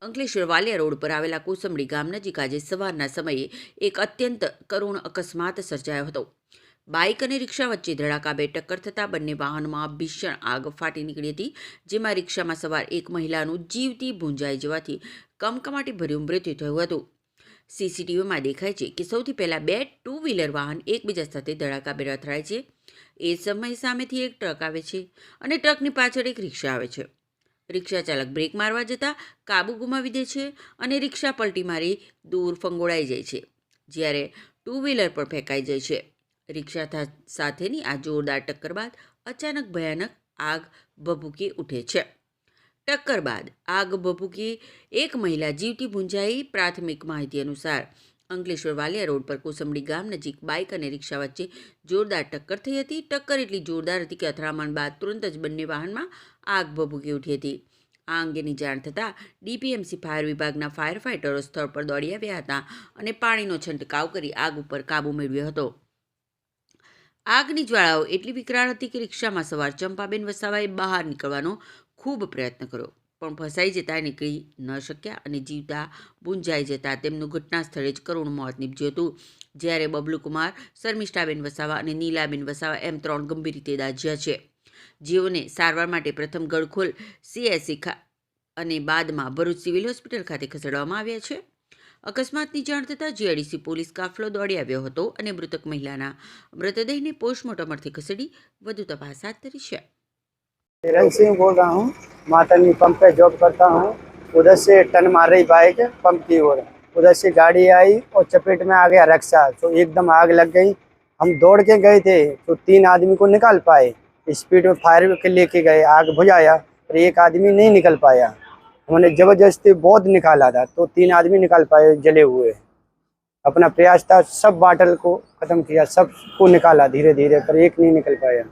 Ankleshwar Valia road પર આવેલા કોસંબડી ગામ નજીક આજે સવારના સમયે એક અત્યંત કરુણ અકસ્માત સર્જાયો હતો। બાઇક અને રિક્ષા વચ્ચે ધડાકાભેર ટક્કર થતાં બંને વાહનોમાં ભીષણ આગ ફાટી નીકળી હતી, જેમાં રિક્ષામાં સવાર એક મહિલાનું જીવતી ભૂંજાઈ જવાથી કમકમાટીભર્યું મૃત્યુ થયું હતું। સીસીટીવીમાં દેખાય છે કે સૌથી પહેલા બે ટુ વ્હીલર વાહન એકબીજા સાથે ધડાકાભેર અથડાય છે। એ સમયે સામેથી એક ટ્રક આવે છે અને ટ્રકની પાછળ એક રિક્ષા આવે છે। રિક્ષા ચાલક બ્રેક મારવા જતાં કાબુ ગુમાવી દે છે અને રિક્ષા પલટી મારી દૂર ફંગોળાઈ જાય છે, જ્યારે ટુ વ્હીલર પર ફેંકાઈ જાય છે। રિક્ષા સાથેની આ જોરદાર ટક્કર બાદ અચાનક ભયાનક આગ ભભૂકી ઉઠે છે। ટક્કર બાદ આગ ભભૂકી એક મહિલા જીવતી ભૂંજાઈ। પ્રાથમિક માહિતી અનુસાર અંકલેશ્વર વાલિયા રોડ પર કોસંબડી ગામ નજીક બાઇક અને રિક્ષા વચ્ચે જોરદાર ટક્કર થઈ હતી। ટક્કર એટલી જોરદાર હતી કે અથડામણ બાદ તુરંત જ બંને વાહનમાં આગ ભભૂકી ઉઠી હતી। આ અંગેની જાણ થતાં ડીપીએમસી ફાયર વિભાગના ફાયર ફાઇટરો સ્થળ પર દોડી આવ્યા હતા અને પાણીનો છંટકાવ કરી આગ ઉપર કાબૂ મેળવ્યો હતો। આગની જ્વાળાઓ એટલી વિકરાળ હતી કે રિક્ષામાં સવાર ચંપાબેન વસાવાએ બહાર નીકળવાનો ખૂબ પ્રયત્ન કર્યો, પણ ફસાઈ જતા નીકળી ન શક્યા અને જીવતા ભૂંજાઈ જતા તેમનું ઘટના સ્થળે જ કરુણ મોત નીપજ્યું હતું। જ્યારે બબલુકુમાર, શર્મિષ્ઠાબેન વસાવા અને નીલાબેન વસાવા એમ 3 ગંભીર રીતે દાઝ્યા છે, જેઓને સારવાર માટે પ્રથમ ગડખોલ CSC અને બાદમાં ભરૂચ સિવિલ હોસ્પિટલ ખાતે ખસેડવામાં આવ્યા છે। અકસ્માતની જાણ થતાં GIDC પોલીસ કાફલો દોડી આવ્યો હતો અને મૃતક મહિલાના મૃતદેહને પોસ્ટમોર્ટમ અર્થે ખસેડી વધુ તપાસ હાથ ધરી છે। हिरण सिंह बोल रहा हूँ। मातरनी पंप पे जॉब करता हूँ। उधर से टर्न मार रही बाइक पंप की ओर, उधर से गाड़ी आई और चपेट में आ गया रिक्शा, तो एकदम आग लग गई। हम दौड़ के गए थे तो 3 आदमी को निकाल पाए, स्पीड में फायर के लेके गए, आग बुझाया, पर एक आदमी नहीं निकल पाया। हमने जबरदस्ती बहुत निकाला था तो 3 आदमी निकाल पाए जले हुए। अपना प्रयास था, सब बाटल को खत्म किया, सबको निकाला धीरे धीरे, पर एक नहीं निकल पाया।